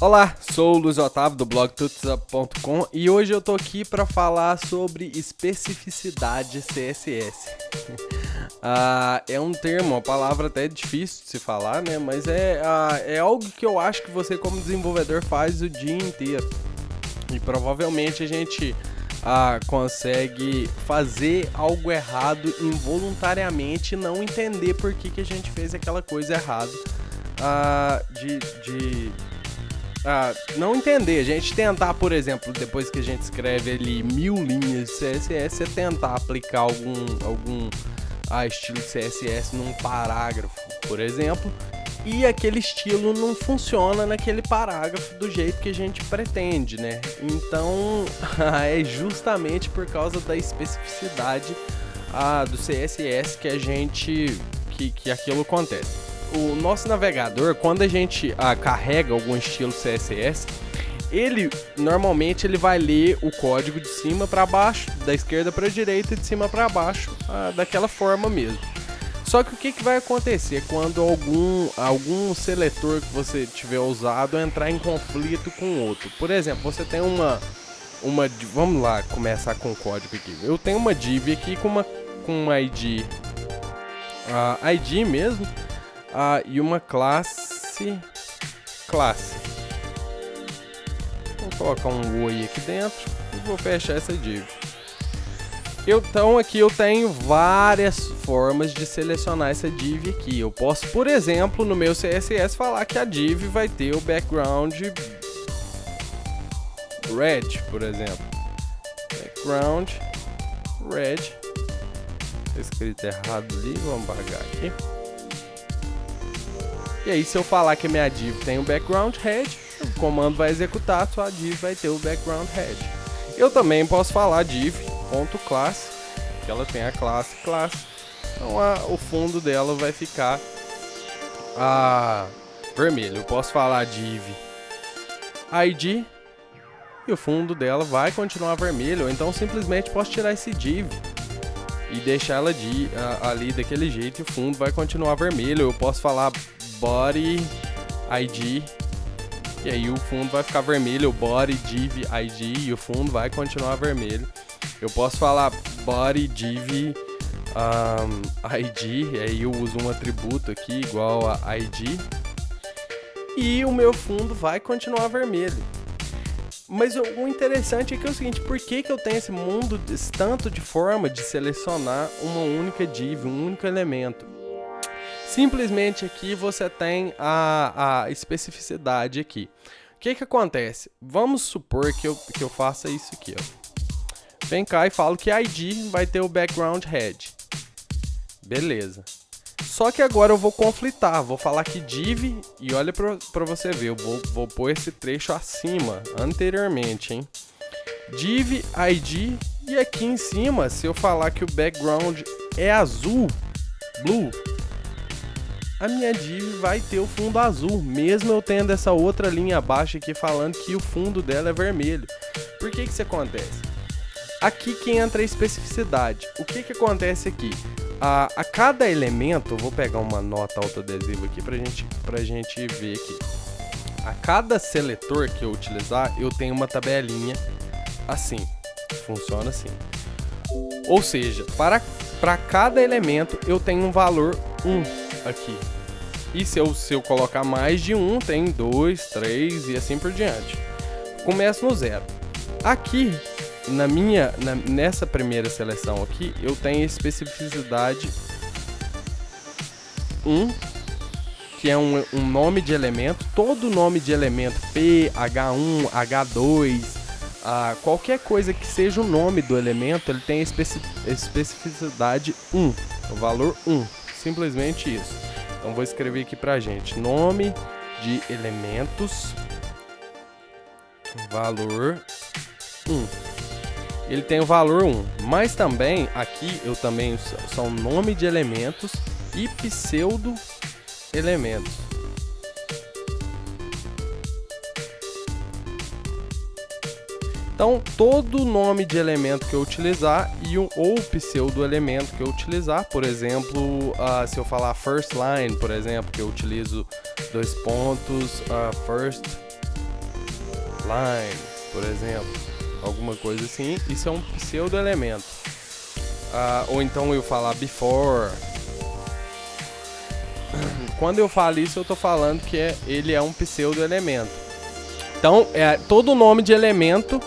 Olá, sou o Luiz Otávio do blog tutsup.com e hoje eu tô aqui para falar sobre especificidade CSS. É um termo, uma palavra até difícil de se falar, né? Mas é algo que eu acho que você como desenvolvedor faz o dia inteiro. E provavelmente a gente consegue fazer algo errado involuntariamente e não entender por que a gente fez aquela coisa errada. Não entender, a gente tentar, por exemplo, depois que a gente escreve ali 1000 linhas de CSS, é tentar aplicar algum estilo de CSS num parágrafo, por exemplo, e aquele estilo não funciona naquele parágrafo do jeito que a gente pretende, né? Então, é justamente por causa da especificidade do CSS que aquilo acontece. O nosso navegador, quando a gente carrega algum estilo CSS, normalmente ele vai ler o código de cima para baixo, da esquerda para a direita e de cima para baixo, daquela forma mesmo. Só que o que vai acontecer quando algum seletor que você tiver usado entrar em conflito com outro? Por exemplo, você tem vamos lá começar com o código aqui. Eu tenho uma div aqui com uma ID mesmo. E uma classe. Vou colocar um oi aqui dentro e vou fechar essa div. Então aqui eu tenho várias formas de selecionar essa div aqui. Eu posso, por exemplo, no meu CSS falar que a div vai ter o background red, por exemplo. Background red. Tá escrito errado ali, vamos apagar aqui. E aí, se eu falar que a minha div tem o background red, o comando vai executar, sua div vai ter o background red. Eu também posso falar div.class, que ela tem a classe. Então o fundo dela vai ficar vermelho. Eu posso falar div id e o fundo dela vai continuar vermelho. Ou então simplesmente posso tirar esse div e deixar ela ali daquele jeito e o fundo vai continuar vermelho. Eu posso falar body id e aí o fundo vai ficar vermelho, o body div id e o fundo vai continuar vermelho. Eu posso falar body div id e aí eu uso um atributo aqui igual a id e o meu fundo vai continuar vermelho. Mas o interessante é que é o seguinte, por que eu tenho esse tanto de forma de selecionar uma única div, um único elemento? Simplesmente aqui você tem a especificidade aqui. O que acontece? Vamos supor que eu faça isso aqui, ó. Vem cá e falo que a ID vai ter o background red. Beleza. Só que agora eu vou conflitar, vou falar que div, e olha pra você ver, eu vou pôr esse trecho acima, anteriormente, hein. Div ID, e aqui em cima, se eu falar que o background é azul, blue, a minha div vai ter o fundo azul, mesmo eu tendo essa outra linha abaixo aqui falando que o fundo dela é vermelho. Por que isso acontece? Aqui que entra a especificidade. O que acontece aqui? A cada elemento, eu vou pegar uma nota autoadesiva aqui pra gente ver aqui. A cada seletor que eu utilizar, eu tenho uma tabelinha assim. Funciona assim. Ou seja, para cada elemento eu tenho um valor 1 aqui. E se eu colocar mais de 1, tem 2, 3 e assim por diante. Começo no 0. Aqui, nessa primeira seleção aqui, eu tenho especificidade 1, que é um nome de elemento. Todo nome de elemento, P, H1, H2, qualquer coisa que seja o nome do elemento, ele tem especificidade 1, o valor 1. Simplesmente isso. Então vou escrever aqui pra gente, nome de elementos, valor 1. Ele tem o valor 1, mas também aqui eu também são nome de elementos e pseudo elementos. Então, todo nome de elemento que eu utilizar ou pseudo elemento que eu utilizar, por exemplo, se eu falar first line, por exemplo, que eu utilizo 2 pontos, first line, por exemplo, alguma coisa assim, isso é um pseudo-elemento. Ou então eu falar before. Quando eu falo isso, eu tô falando que ele é um pseudo-elemento. Então, todo nome de elemento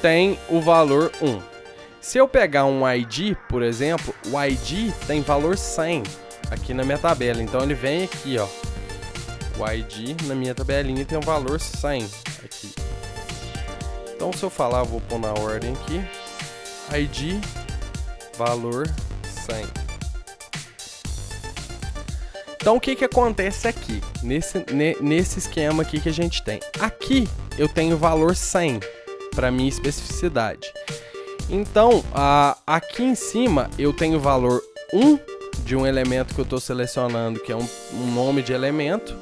tem o valor 1. Se eu pegar um ID, por exemplo, o ID tem valor 100 aqui na minha tabela. Então ele vem aqui, ó. O ID na minha tabelinha tem um valor 100 aqui. Então se eu falar, eu vou pôr na ordem aqui. ID, valor 100. Então o que que acontece aqui? Nesse esquema aqui que a gente tem. Aqui eu tenho o valor 100 para minha especificidade. Então, aqui em cima eu tenho o valor 1 de um elemento que eu estou selecionando, que é um nome de elemento,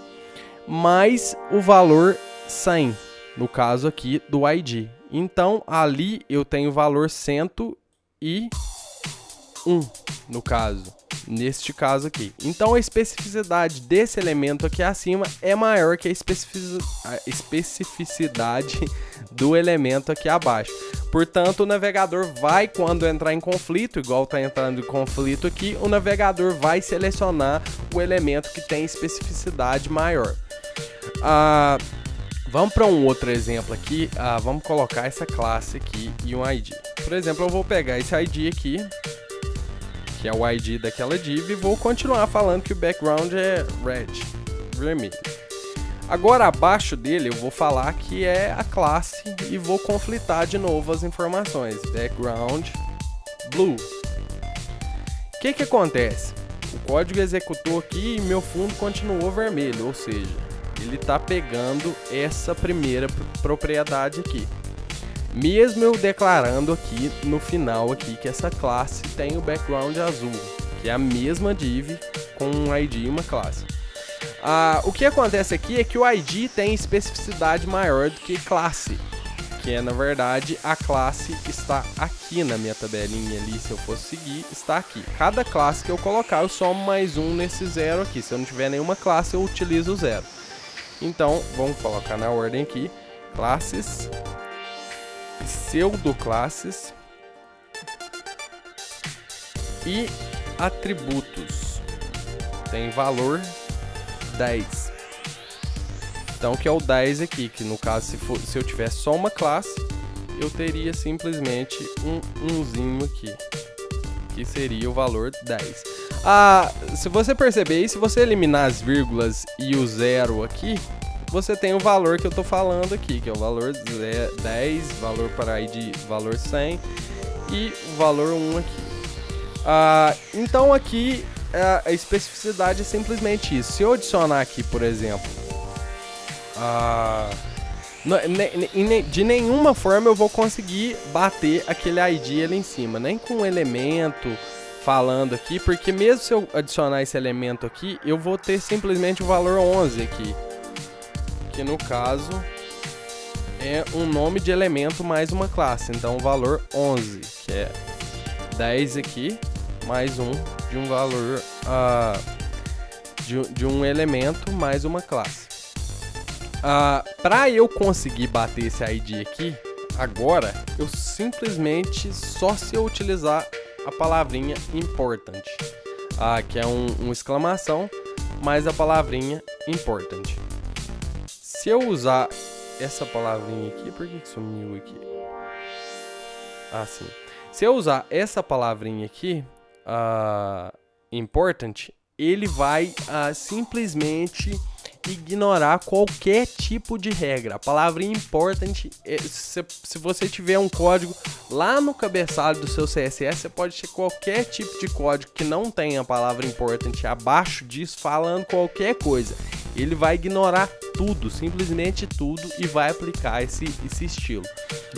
mais o valor 100, no caso aqui do ID. Então, ali eu tenho o valor 101, no caso, neste caso aqui. Então, a especificidade desse elemento aqui acima é maior que a especificidade do elemento aqui abaixo. Portanto, o navegador vai, quando entrar em conflito, igual está entrando em conflito aqui, o navegador vai selecionar o elemento que tem especificidade maior. Vamos para um outro exemplo aqui. Vamos colocar essa classe aqui e um ID. Por exemplo, eu vou pegar esse ID aqui, que é o ID daquela div, e vou continuar falando que o background é red, vermelho. Agora, abaixo dele, eu vou falar que é a classe e vou conflitar de novo as informações. Background blue. O que que acontece? O código executou aqui e meu fundo continuou vermelho, ou seja, ele está pegando essa primeira propriedade aqui. Mesmo eu declarando aqui no final aqui que essa classe tem o background azul, que é a mesma div com um ID e uma classe. O que acontece aqui é que o ID tem especificidade maior do que classe, que é, na verdade, a classe está aqui na minha tabelinha ali. Se eu fosse seguir, está aqui. Cada classe que eu colocar, eu somo mais um nesse zero aqui. Se eu não tiver nenhuma classe, eu utilizo o zero. Então, vamos colocar na ordem aqui, classes, pseudoclasses e atributos. Tem valor 10. Então, que é o 10 aqui, que no caso, se eu tivesse só uma classe, eu teria simplesmente umzinho aqui, que seria o valor 10. Se você perceber, e se você eliminar as vírgulas e o zero aqui, você tem o valor que eu estou falando aqui, que é o valor 10, valor para ID, valor 100 e o valor 1 aqui. Então aqui a especificidade é simplesmente isso. Se eu adicionar aqui, por exemplo, de nenhuma forma eu vou conseguir bater aquele ID ali em cima, nem com um elemento falando aqui, porque mesmo se eu adicionar esse elemento aqui, eu vou ter simplesmente o valor 11 aqui, que no caso é um nome de elemento mais uma classe. Então o valor 11, que é 10 aqui, mais um de um valor de um elemento mais uma classe. Para eu conseguir bater esse ID aqui, agora, eu simplesmente, só se eu utilizar a palavrinha important, que é um exclamação, mais a palavrinha important. Se eu usar essa palavrinha aqui, por que sumiu aqui? Sim. Se eu usar essa palavrinha aqui, important, ele vai simplesmente ignorar qualquer tipo de regra. A palavra important, se você tiver um código lá no cabeçalho do seu CSS, você pode ter qualquer tipo de código que não tenha a palavra important abaixo disso, falando qualquer coisa. Ele vai ignorar tudo, simplesmente tudo, e vai aplicar esse estilo.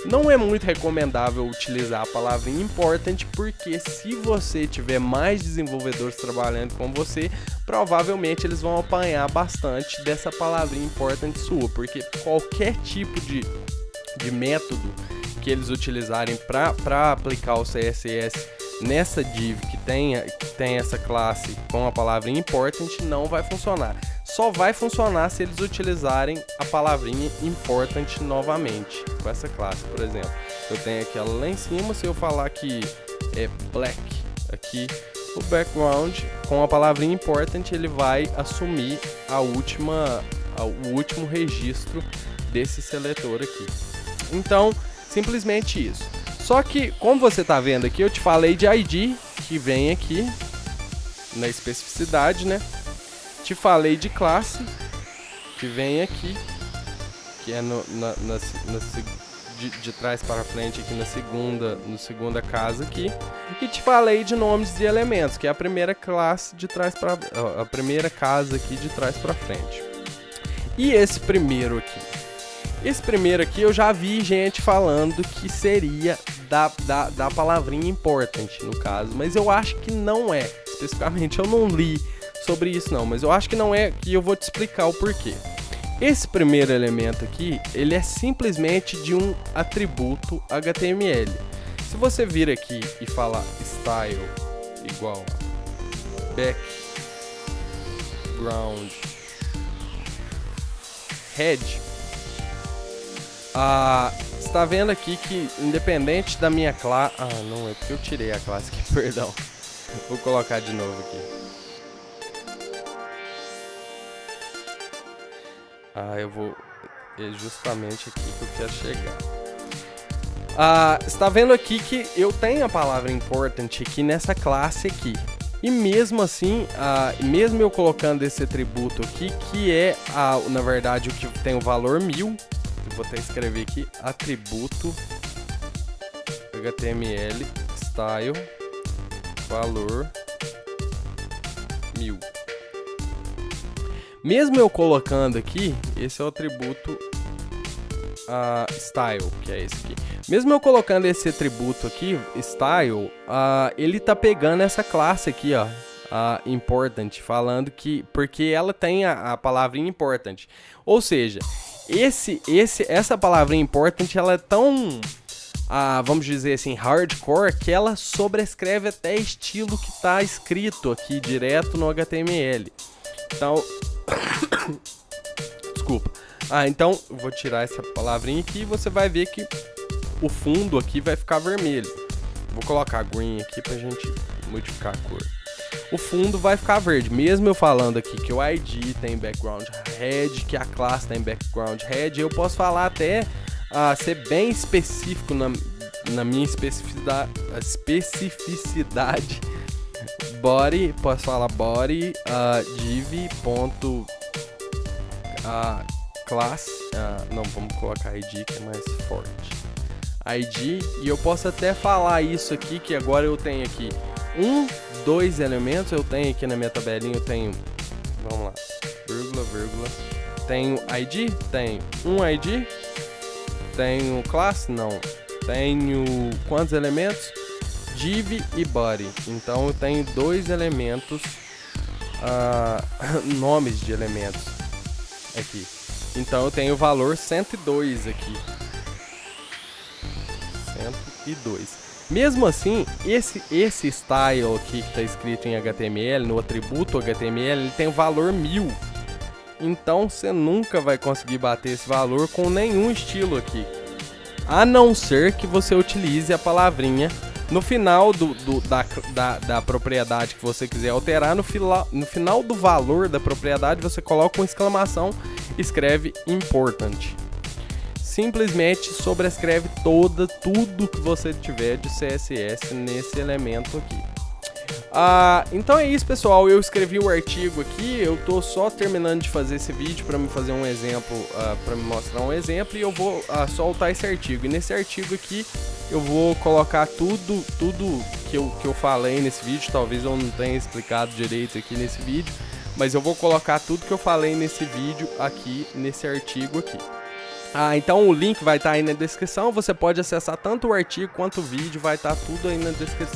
Não é muito recomendável utilizar a palavra important, porque se você tiver mais desenvolvedores trabalhando com você, provavelmente eles vão apanhar bastante dessa palavrinha important sua, porque qualquer tipo de método que eles utilizarem para aplicar o CSS nessa div que tem essa classe com a palavra important não vai funcionar. só vai funcionar se eles utilizarem a palavrinha important novamente com essa classe. Por exemplo, eu tenho aqui ela lá em cima, se eu falar que é black aqui, o background com a palavrinha important ele vai assumir o último registro desse seletor aqui. Então, simplesmente isso. Só que, como você está vendo aqui, eu te falei de ID, que vem aqui na especificidade, né? Te falei de classe, que vem aqui, que é de trás para frente aqui na segunda casa aqui. E te falei de nomes de elementos, que é a primeira classe de trás para a primeira casa aqui de trás para frente. E esse primeiro aqui? Esse primeiro aqui eu já vi gente falando que seria da palavrinha important, no caso. Mas eu acho que não é. Especificamente eu não li sobre isso não, mas eu acho que não é, e eu vou te explicar o porquê. Esse primeiro elemento aqui, ele é simplesmente de um atributo HTML. Se você vir aqui e falar style igual a background head, está vendo aqui que independente da minha classe... não, é porque eu tirei a classe aqui, perdão. Vou colocar de novo aqui. É justamente aqui que eu quero chegar. Está vendo aqui que eu tenho a palavra important aqui nessa classe aqui. E mesmo assim, mesmo eu colocando esse atributo aqui, que é, na verdade, o que tem o valor 1000, eu vou até escrever aqui, atributo HTML style valor 1000. Mesmo eu colocando aqui, esse é o atributo style, que é esse aqui. Mesmo eu colocando esse atributo aqui, style, ele tá pegando essa classe aqui, ó, important, falando que porque ela tem a palavrinha important. Ou seja, essa palavrinha important, ela é tão, vamos dizer assim, hardcore, que ela sobrescreve até estilo que tá escrito aqui direto no HTML. Então, desculpa. Então, eu vou tirar essa palavrinha aqui e você vai ver que o fundo aqui vai ficar vermelho. Vou colocar green aqui pra gente modificar a cor. O fundo vai ficar verde, mesmo eu falando aqui que o ID tem background head, que a classe tem background head, eu posso falar até ser bem específico na minha especificidade. Body, posso falar body div ponto class, não, vamos colocar ID que é mais forte, ID, e eu posso até falar isso aqui, que agora eu tenho aqui 2 elementos, eu tenho aqui na minha tabelinha, eu tenho, vamos lá, vírgula, tenho ID, tenho ID, tenho class, não, tenho quantos elementos? Div e body. Então eu tenho 2 elementos, nomes de elementos aqui. Então eu tenho o valor 102 aqui. 102. Mesmo assim, esse style aqui que está escrito em HTML, no atributo HTML, ele tem o valor 1000. Então você nunca vai conseguir bater esse valor com nenhum estilo aqui, a não ser que você utilize a palavrinha no final da propriedade que você quiser alterar. No final do valor da propriedade você coloca uma exclamação, escreve important. Simplesmente sobrescreve tudo que você tiver de CSS nesse elemento aqui. Então é isso, pessoal, eu escrevi o artigo aqui, eu tô só terminando de fazer esse vídeo para me fazer um exemplo, para me mostrar um exemplo, e eu vou soltar esse artigo. E nesse artigo aqui eu vou colocar tudo que eu falei nesse vídeo. Talvez eu não tenha explicado direito aqui nesse vídeo, mas eu vou colocar tudo que eu falei nesse vídeo aqui, nesse artigo aqui. Então o link vai estar aí na descrição, você pode acessar tanto o artigo quanto o vídeo, vai estar tudo aí na descrição.